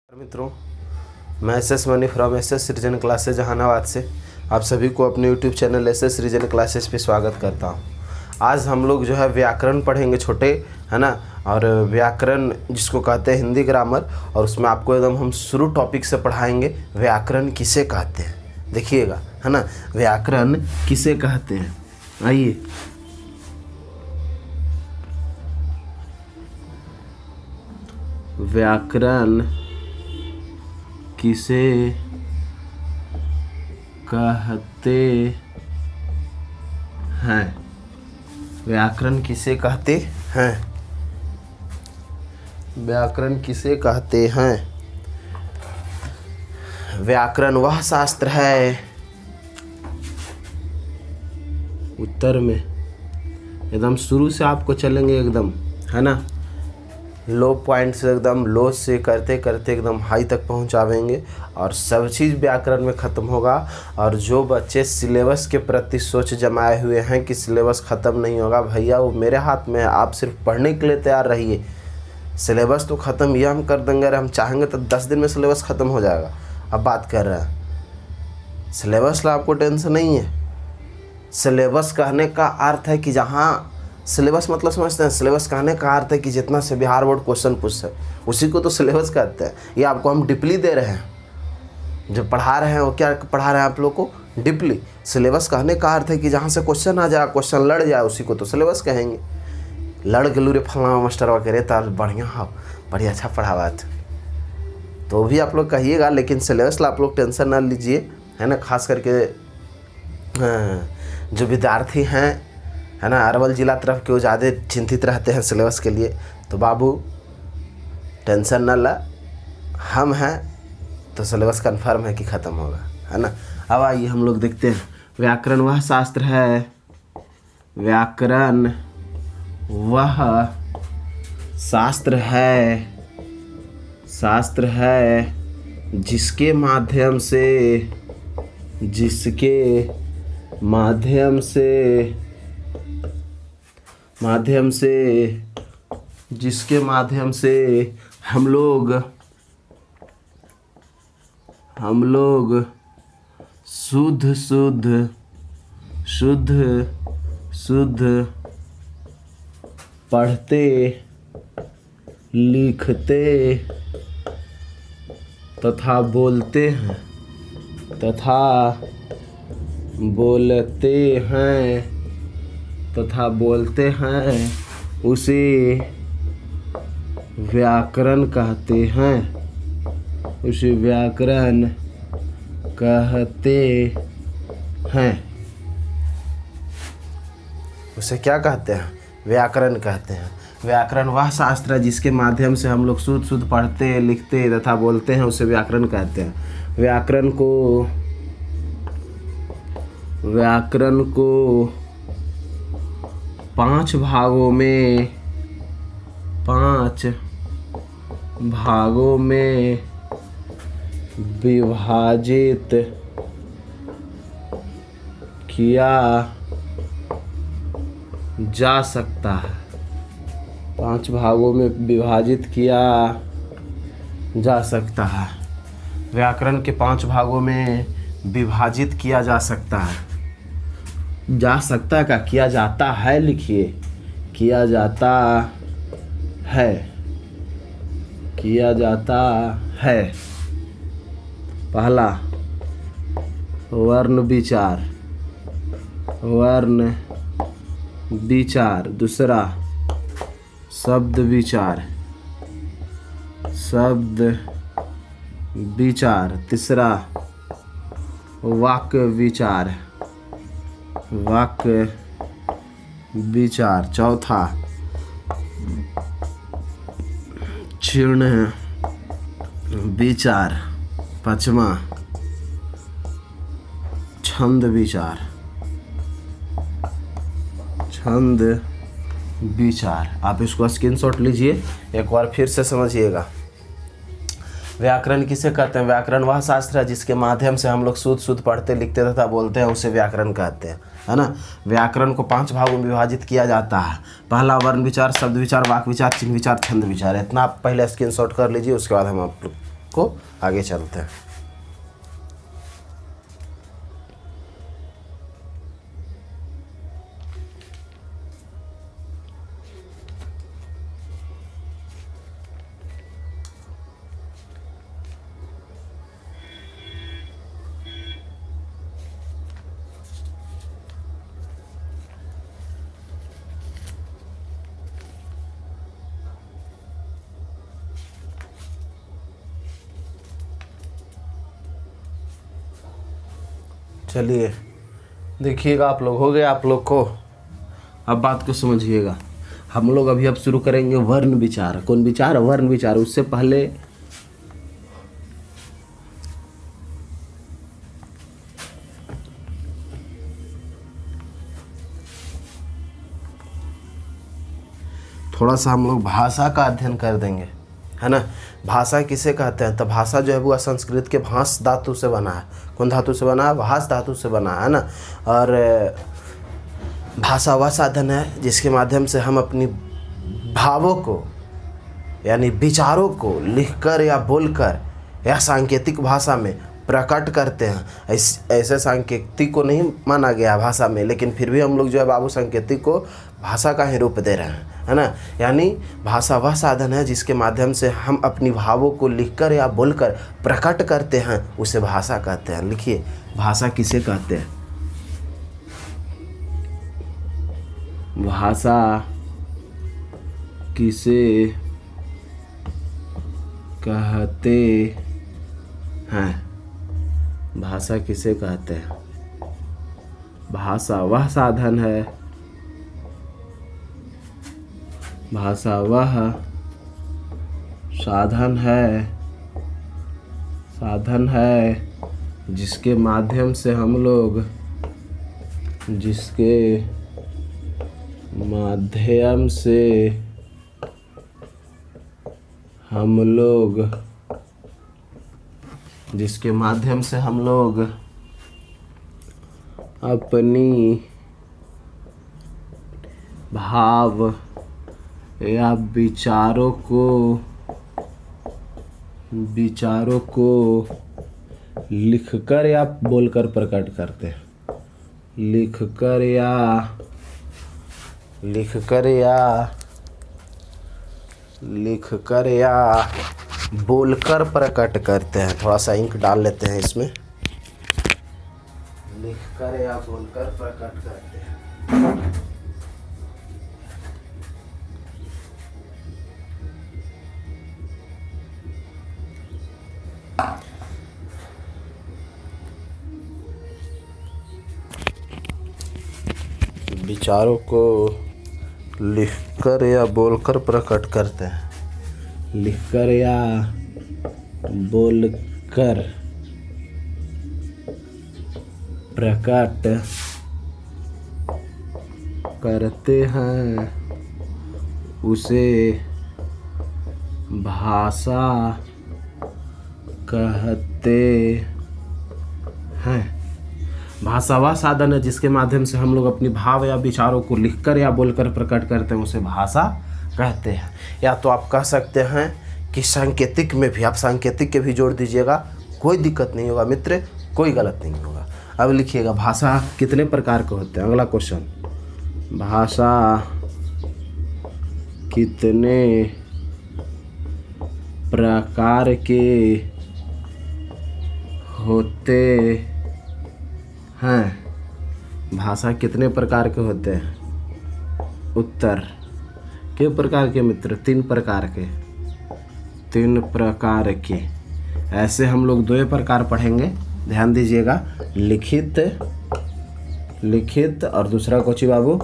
मित्रों, मैं S Mani from S reason classes Jahanabad से आप सभी को अपने YouTube channel S reason classes पे स्वागत करता हूँ। आज हम लोग जो है व्याकरण पढ़ेंगे छोटे, है ना। और व्याकरण जिसको कहते हैं हिंदी ग्रामर, और उसमें आपको एकदम हम शुरू टॉपिक से पढ़ाएंगे व्याकरण किसे कहते हैं। देखिएगा, है ना, व्याकरण किसे कहते हैं। आइए, व्याकरण किसे कहते हैं। व्याकरण किसे कहते हैं। व्याकरण किसे कहते हैं। व्याकरण वह शास्त्र है, उत्तर में एकदम शुरू से आपको चलेंगे एकदम, है ना, लो पॉइंट से एकदम लो से करते करते एकदम हाई तक पहुंचावेंगे और सब चीज़ व्याकरण में ख़त्म होगा। और जो बच्चे सिलेबस के प्रति सोच जमाए हुए हैं कि सिलेबस ख़त्म नहीं होगा, भैया वो मेरे हाथ में है, आप सिर्फ पढ़ने के लिए तैयार रहिए। सिलेबस तो ख़त्म ये हम कर देंगे, अरे हम चाहेंगे तो 10 दिन में सिलेबस ख़त्म हो जाएगा। अब बात कर रहे हैं सिलेबस का, आपको टेंशन नहीं है। सिलेबस कहने का अर्थ है कि जहाँ सिलेबस मतलब समझते हैं, सिलेबस कहने का अर्थ है कि जितना से बिहार बोर्ड क्वेश्चन पूछते हैं उसी को तो सिलेबस कहते हैं। ये आपको हम डीपली दे रहे हैं, जो पढ़ा रहे हैं वो क्या पढ़ा रहे हैं आप लोग को, डीपली। सिलेबस कहने का अर्थ है कि जहाँ से क्वेश्चन आ जाए, क्वेश्चन लड़ जाए, उसी को तो सिलेबस कहेंगे। लड़ के लूरे फलाना मास्टर वगैरह तो बढ़िया हो, बड़ी अच्छा पढ़ावा तो भी आप लोग कहिएगा, लेकिन सिलेबस ला आप लोग टेंशन ना लीजिए, है ना। खास करके जो विद्यार्थी हैं, है ना, अरवल ज़िला तरफ के वो ज़्यादा चिंतित रहते हैं सिलेबस के लिए, तो बाबू टेंशन ना ला, हम हैं तो सिलेबस कन्फर्म है कि ख़त्म होगा, है ना। अब आइए हम लोग देखते हैं, व्याकरण वह शास्त्र है, व्याकरण वह शास्त्र है जिसके माध्यम से हम लोग शुद्ध पढ़ते लिखते तथा बोलते हैं उसे व्याकरण कहते हैं। उसे क्या कहते हैं, व्याकरण कहते हैं। व्याकरण वह शास्त्र है जिसके माध्यम से हम लोग शुद्ध पढ़ते लिखते तथा बोलते हैं, उसे व्याकरण कहते हैं। व्याकरण को 5 भागों में विभाजित किया जा सकता है। 5 भागों में विभाजित किया जा सकता है। व्याकरण के 5 भागों में विभाजित किया जा सकता है। जा सकता का किया जाता है, लिखिए, किया जाता है। पहला वर्ण विचार, दूसरा शब्द विचार, तीसरा वाक्य विचार, चौथा चिह्न विचार, पांचवा छंद विचार। आप इसको स्क्रीनशॉट लीजिए, एक बार फिर से समझिएगा। व्याकरण किसे कहते हैं। व्याकरण वह शास्त्र है जिसके माध्यम से हम लोग शुद्ध पढ़ते लिखते तथा बोलते हैं, उसे व्याकरण कहते हैं, है ना। व्याकरण को 5 भागों में विभाजित किया जाता है। पहला वर्ण विचार, शब्द विचार, वाक्य विचार, चिन्ह विचार, छंद विचार। इतना आप पहले स्क्रीनशॉट कर लीजिए, उसके बाद हम आप को आगे चलते हैं। चलिए देखिएगा, आप लोग हो गए आप लोग को। अब बात को समझिएगा। हम लोग अभी अब शुरू करेंगे वर्ण विचार। कौन विचार? वर्ण विचार। उससे पहले थोड़ा सा हम लोग भाषा का अध्ययन कर देंगे, है ना। भाषा किसे कहते हैं? तो भाषा जो है वो संस्कृत के भाष धातु से बना है। कौन धातु से बना है? भाष धातु से बना है ना। और भाषा वह साधन है जिसके माध्यम से हम अपनी भावों को यानी विचारों को लिखकर या बोलकर या सांकेतिक भाषा में प्रकट करते हैं। ऐसे सांकेतिक को नहीं माना गया भाषा में, लेकिन फिर भी हम लोग जो है बाबू सांकेतिक को भाषा का ही रूप दे रहे हैं, है ना। यानी भाषा वह साधन है जिसके माध्यम से हम अपनी भावों को लिखकर या बोलकर प्रकट करते हैं, उसे भाषा कहते हैं। लिखिए, भाषा किसे कहते हैं? भाषा किसे कहते हैं? भाषा किसे कहते हैं? भाषा वह साधन है, भाषा वह साधन है जिसके माध्यम से हम लोग जिसके माध्यम से हम लोग अपनी भाव या विचारों को लिखकर या बोलकर प्रकट करते हैं। लिखकर या बोलकर प्रकट करते हैं। थोड़ा सा इंक डाल लेते हैं इसमें। लिखकर या बोलकर प्रकट करते हैं। विचारों को लिखकर या बोलकर प्रकट करते हैं। लिखकर या बोलकर प्रकट करते हैं, उसे भाषा कहते हैं। भाषा वह साधन है जिसके माध्यम से हम लोग अपनी भाव या विचारों को लिखकर या बोलकर प्रकट करते हैं, उसे भाषा कहते हैं। या तो आप कह सकते हैं कि सांकेतिक में भी, आप सांकेतिक के भी जोड़ दीजिएगा, कोई दिक्कत नहीं होगा मित्र, कोई गलत नहीं होगा। अब लिखिएगा, भाषा कितने प्रकार के होते हैं? अगला क्वेश्चन, भाषा कितने प्रकार के होते हैं? भाषा कितने प्रकार के होते हैं? उत्तर, कितने प्रकार के मित्र? 3 प्रकार के। 3 प्रकार के। ऐसे हम लोग 2 प्रकार पढ़ेंगे, ध्यान दीजिएगा। लिखित और दूसरा कोची बाबू?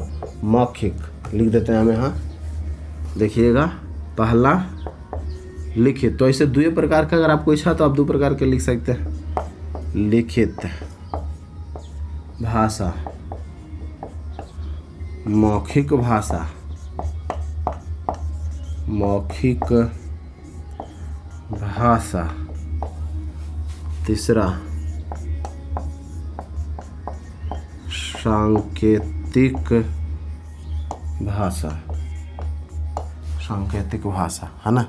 मौखिक। लिख देते हैं हम यहाँ, देखिएगा। पहला लिखित, तो ऐसे 2 प्रकार का अगर आपको इच्छा तो आप 2 प्रकार के लिख सकते हैं। लिखित भाषा, मौखिक भाषा। मौखिक भाषा। तीसरा सांकेतिक भाषा। सांकेतिक भाषा, है ना।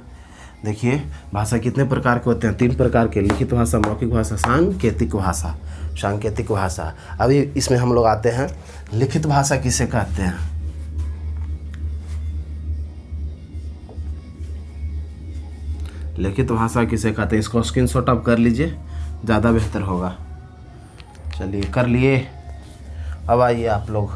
देखिए भाषा कितने प्रकार के होते हैं, 3 प्रकार के, लिखित भाषा, मौखिक भाषा, सांकेतिक भाषा। सांकेतिक भाषा। अभी इसमें हम लोग आते हैं, लिखित भाषा किसे कहते हैं? लिखित भाषा किसे कहते हैं? इसको स्क्रीनशॉट आप कर लीजिए, ज़्यादा बेहतर होगा। चलिए कर लिए। अब आइए आप लोग,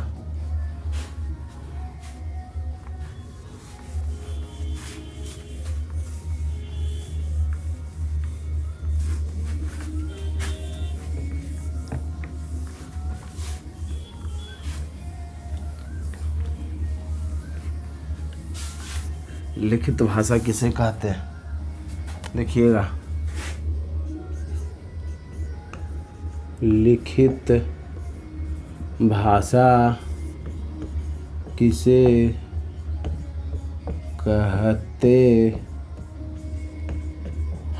लिखित भाषा किसे कहते हैं? देखिएगा, लिखित भाषा किसे कहते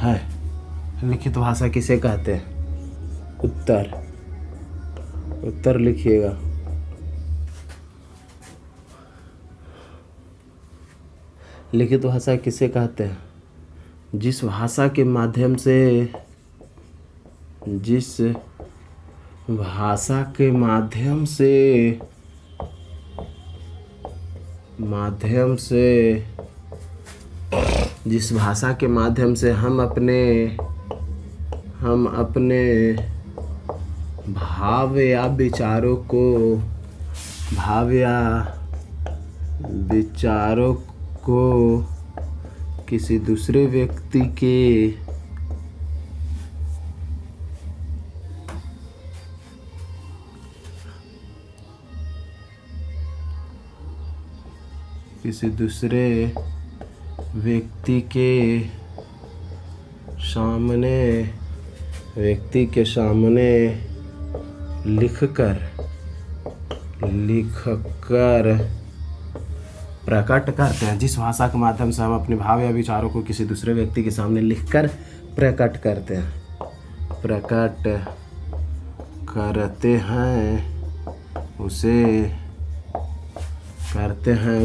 हैं? लिखित भाषा किसे कहते हैं? उत्तर लिखिएगा। लिखित भाषा किसे कहते हैं? जिस भाषा के माध्यम से जिस भाषा के माध्यम से हम अपने भाव या विचारों को किसी दूसरे व्यक्ति के सामने लिखकर प्रकट करते हैं। जिस भाषा के माध्यम से हम अपने भाव या विचारों को किसी दूसरे व्यक्ति के सामने लिखकर प्रकट करते हैं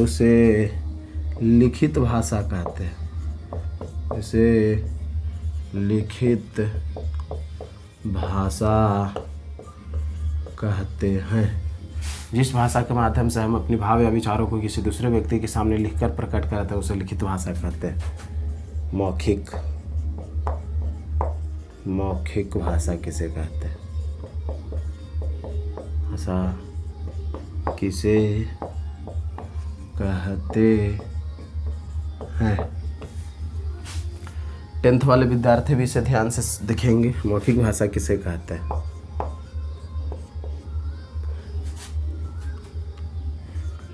उसे लिखित भाषा कहते हैं। इसे लिखित भाषा कहते हैं। जिस भाषा के माध्यम से हम अपने भाव या विचारों को किसी दूसरे व्यक्ति के सामने लिखकर प्रकट करते हैं उसे लिखित भाषा कहते हैं। मौखिक भाषा किसे कहते हैं? भाषा किसे कहते हैं? 10th वाले विद्यार्थी भी इसे ध्यान से देखेंगे। मौखिक भाषा किसे कहते हैं?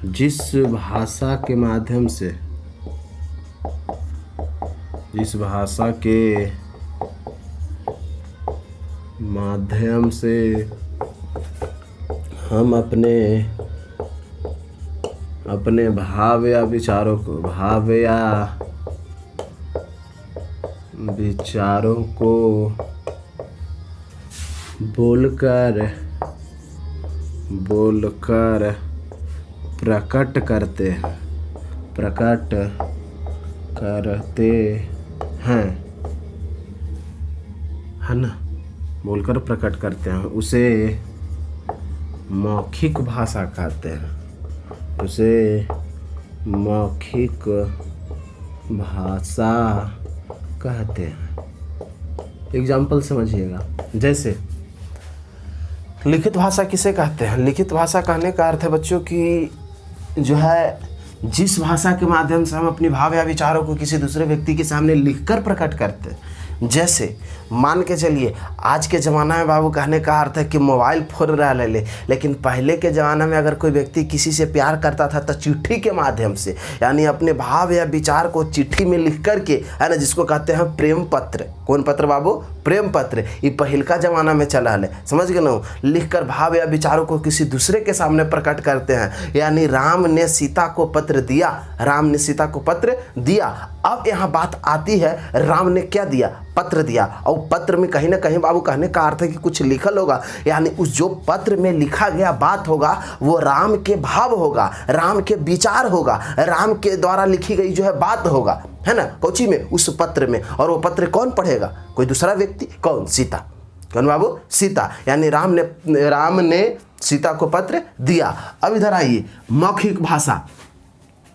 जिस भाषा के माध्यम से हम अपने भाव या विचारों को बोलकर प्रकट करते हैं, है ना? बोलकर प्रकट करते हैं उसे मौखिक भाषा कहते हैं। उसे मौखिक भाषा कहते हैं। एग्जाम्पल समझिएगा, जैसे लिखित भाषा किसे कहते हैं? लिखित भाषा कहने का अर्थ है बच्चों कि जो है जिस भाषा के माध्यम से हम अपनी भाव या विचारों को किसी दूसरे व्यक्ति के सामने लिखकर प्रकट करते हैं। जैसे मान के चलिए, आज के ज़माना में बाबू कहने का अर्थ है कि मोबाइल फ़ोन रह ले, लेकिन पहले के ज़माना में अगर कोई व्यक्ति किसी से प्यार करता था तो चिट्ठी के माध्यम से, यानी अपने भाव या विचार को चिट्ठी में लिख करके, है ना, जिसको कहते हैं प्रेम पत्र। कौन पत्र बाबू? प्रेम पत्र। ये पहल का ज़माना में चला है, समझ गए ना? लिखकर भाव या विचारों को किसी दूसरे के सामने प्रकट करते हैं। यानी राम ने सीता को पत्र दिया। अब यहाँ बात आती है, राम ने क्या दिया? पत्र दिया। और पत्र में कहीं ना कहीं बाबू कहने का अर्थ है कि कुछ लिखल होगा, यानी उस जो पत्र में लिखा गया बात होगा वो राम के भाव होगा, राम के विचार होगा, राम के द्वारा लिखी गई जो है बात होगा। है ना, कौची में, उस पत्र में। और वो पत्र कौन पढ़ेगा, कोई दूसरा व्यक्ति, कौन, सीता। कौन बाबू, सीता। यानी राम ने सीता को पत्र दिया। अब इधर आइए, मौखिक भाषा।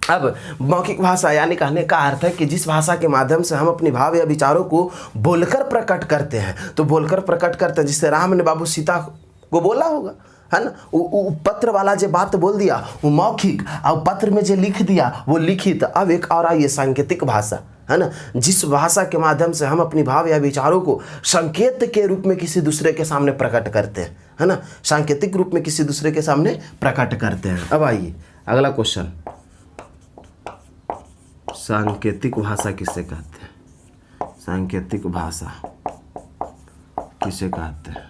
अब मौखिक भाषा यानी कहने का अर्थ है कि जिस भाषा के माध्यम से हम अपने भाव या विचारों को बोलकर प्रकट करते हैं, तो बोलकर प्रकट करते हैं, जिससे राम ने बाबू सीता को बोला होगा, है ना। वो पत्र वाला जो बात बोल दिया वो मौखिक, और पत्र में जो लिख दिया वो लिखित। अब एक और आइए, सांकेतिक भाषा, है ना, जिस भाषा के माध्यम से हम अपनी भाव या विचारों को संकेत के रूप में किसी दूसरे के सामने प्रकट करते हैं, है ना, सांकेतिक रूप में किसी दूसरे के सामने प्रकट करते हैं। अब आइए अगला क्वेश्चन, सांकेतिक भाषा किसे कहते हैं, सांकेतिक भाषा किसे कहते हैं,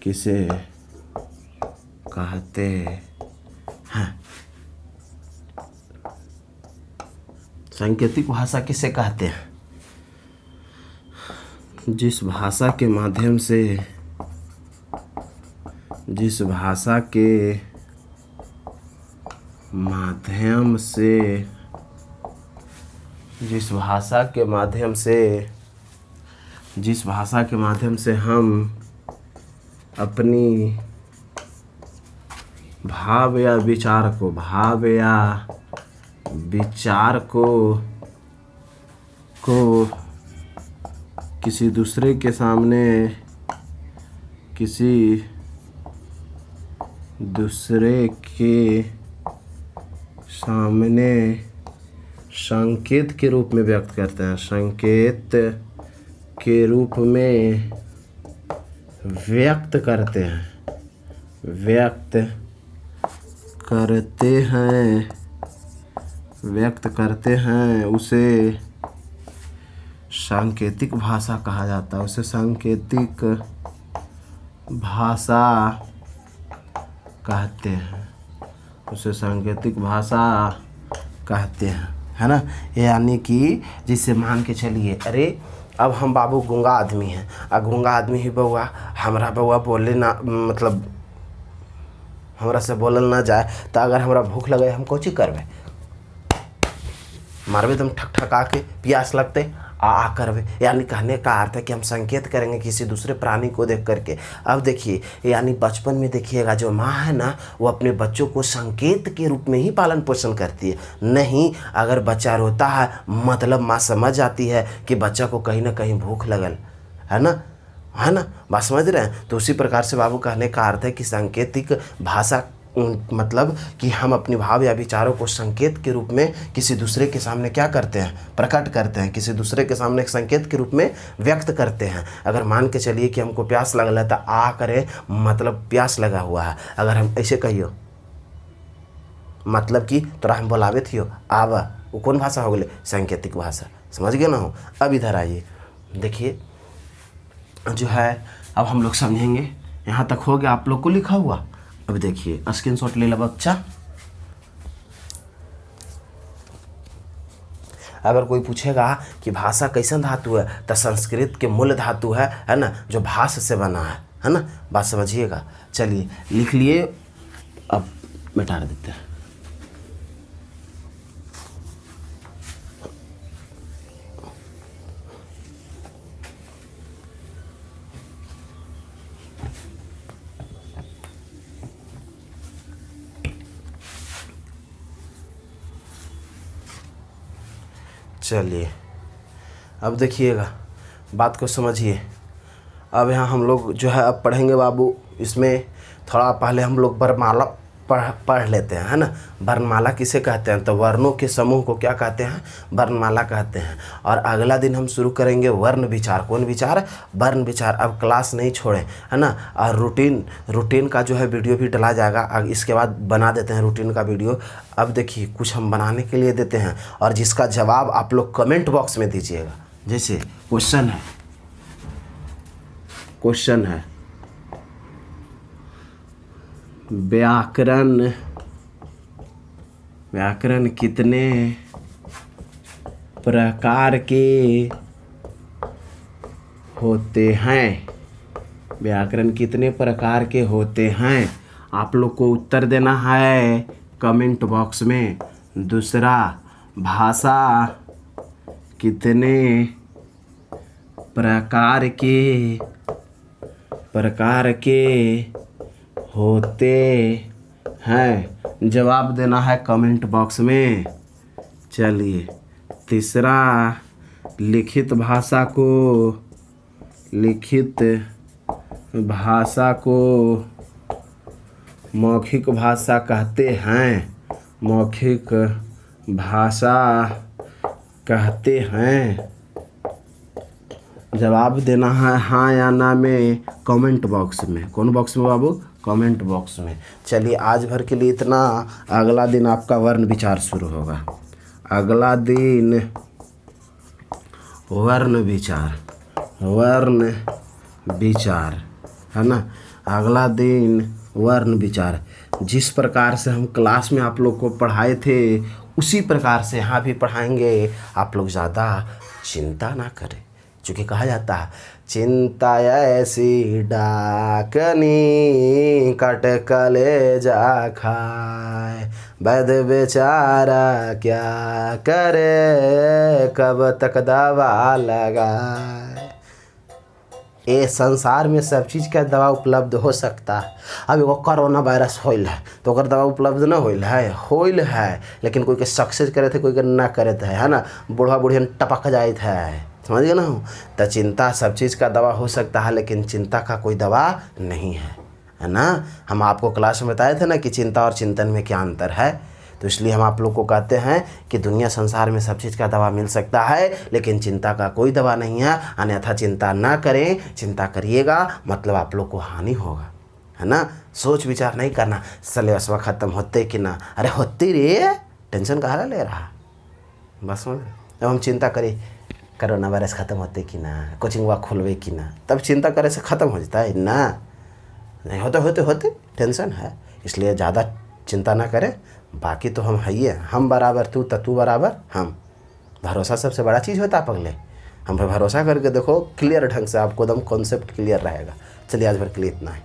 किसे कहते हैं, सांकेतिक भाषा किसे कहते हैं, जिस भाषा के माध्यम से, जिस भाषा के माध्यम से, जिस भाषा के माध्यम से, जिस भाषा के माध्यम से हम अपनी भाव या विचार को, भाव या विचार को किसी दूसरे के सामने, किसी दूसरे के सामने संकेत के रूप में व्यक्त करते हैं, संकेत के रूप में व्यक्त करते हैं, व्यक्त करते हैं, व्यक्त करते हैं, उसे सांकेतिक भाषा कहा जाता है, उसे सांकेतिक भाषा कहते हैं, उसे सांकेतिक भाषा कहते हैं, है ना। यानी कि जिससे मान के चलिए, अरे अब हम बाबू गूंगा आदमी हैं, और गूंगा आदमी ही बउआ, हमरा बउआ बोले ना, मतलब हमरा से बोलल ना जाए, तो अगर हमरा भूख लगे हम कोची करबे, मारबे एकदम ठक ठका के, प्यास लगते आ करबे। यानी कहने का अर्थ है कि हम संकेत करेंगे किसी दूसरे प्राणी को देख करके। अब देखिए, यानी बचपन में देखिएगा जो माँ है ना, वो अपने बच्चों को संकेत के रूप में ही पालन पोषण करती है। नहीं, अगर बच्चा रोता है मतलब माँ समझ जाती है कि बच्चा को कहीं ना कहीं भूख लगल, है ना, है ना, बात समझ रहे हैं। तो उसी प्रकार से बाबू कहने का अर्थ है कि सांकेतिक भाषा मतलब कि हम अपनी भाव या विचारों को संकेत के रूप में किसी दूसरे के सामने क्या करते हैं, प्रकट करते हैं, किसी दूसरे के सामने एक संकेत के रूप में व्यक्त करते हैं। अगर मान के चलिए कि हमको प्यास लगल है तो आ करे मतलब प्यास लगा हुआ है, अगर हम ऐसे कहियो मतलब कि तोरा हम बोलावे थियो आवा, वो कौन भाषा हो गई, सांकेतिक भाषा, समझ गए ना हो। अब इधर आइए, देखिए जो है अब हम लोग समझेंगे, यहाँ तक हो गया आप लोग को लिखा हुआ। अब देखिए स्क्रीनशॉट ले लो बच्चा। अगर कोई पूछेगा कि भाषा कैसन धातु है, तो संस्कृत के मूल धातु है ना, जो भाष से बना है ना, बात समझिएगा। चलिए लिख लिए, अब मिटा देते हैं। चलिए अब देखिएगा, बात को समझिए। अब यहाँ हम लोग जो है अब पढ़ेंगे बाबू, इसमें थोड़ा पहले हम लोग वर्णमाला पढ़ लेते हैं, है ना। वर्णमाला किसे कहते हैं, तो वर्णों के समूह को क्या कहते हैं, वर्णमाला कहते हैं। और अगला दिन हम शुरू करेंगे वर्ण विचार। कौन विचार, वर्ण विचार। अब क्लास नहीं छोड़ें, है ना। और रूटीन का जो है वीडियो भी डला जाएगा, इसके बाद बना देते हैं रूटीन का वीडियो। अब देखिए कुछ हम बनाने के लिए देते हैं, और जिसका जवाब आप लोग कमेंट बॉक्स में दीजिएगा। जैसे क्वेश्चन है व्याकरण कितने प्रकार के होते हैं, व्याकरण कितने प्रकार के होते हैं, आप लोग को उत्तर देना है कमेंट बॉक्स में। दूसरा, भाषा कितने प्रकार के होते हैं? जवाब देना है कमेंट बॉक्स में। चलिए, तीसरा, लिखित भाषा को मौखिक भाषा कहते हैं। मौखिक भाषा कहते हैं। जवाब देना है हाँ या ना में कमेंट बॉक्स में। कौन बॉक्स में बाबू? कमेंट बॉक्स में। चलिए, आज भर के लिए इतना। अगला दिन आपका वर्ण विचार शुरू होगा। अगला दिन वर्ण विचार है ना। अगला दिन वर्ण विचार। जिस प्रकार से हम क्लास में आप लोग को पढ़ाए थे उसी प्रकार से यहाँ भी पढ़ाएंगे। आप लोग ज़्यादा चिंता ना करें, क्योंकि कहा जाता है चिंता ऐसी डाकनी कट कलेजा खाए, वैद्य बेचारा क्या करे कब तक दवा लगाए। ये संसार में सब चीज़ का दवा उपलब्ध हो सकता है। अब एगो कोरोना वायरस होइल है तो ओकर दवा उपलब्ध न होइल है, लेकिन कोई के सक्सेस करे थे, कोई के ना करे थे, है ना। बूढ़ा बुढ़ियन टपक जाए थे, समझ गए ना। तो चिंता सब चीज़ का दवा हो सकता है, लेकिन चिंता का कोई दवा नहीं है ना। हम आपको क्लास में बताए थे ना कि चिंता और चिंतन में क्या अंतर है। तो इसलिए हम आप लोग को कहते हैं कि दुनिया संसार में सब चीज़ का दवा मिल सकता है, लेकिन चिंता का कोई दवा नहीं है। अन्यथा चिंता ना करें। चिंता करिएगा मतलब आप लोग को हानि होगा, है ना। सोच विचार नहीं करना सिलेबसवा ख़त्म होते कि ना। अरे होती रे, टेंशन कहाँ ले रहा। बस अब हम चिंता करें कोरोना वायरस ख़त्म होते कि ना, कोचिंग वा खोलवे कि ना, तब चिंता करे से ख़त्म हो जाता है ना। नहीं होते टेंशन है, इसलिए ज़्यादा चिंता ना करें। बाकी तो हम है ही है, हम बराबर तू बराबर हम। भरोसा सबसे बड़ा चीज़ होता है पगले। हम पे भरोसा करके देखो, क्लियर ढंग से आपको एकदम कॉन्सेप्ट क्लियर रहेगा। चलिए, आज भर के लिए इतना है।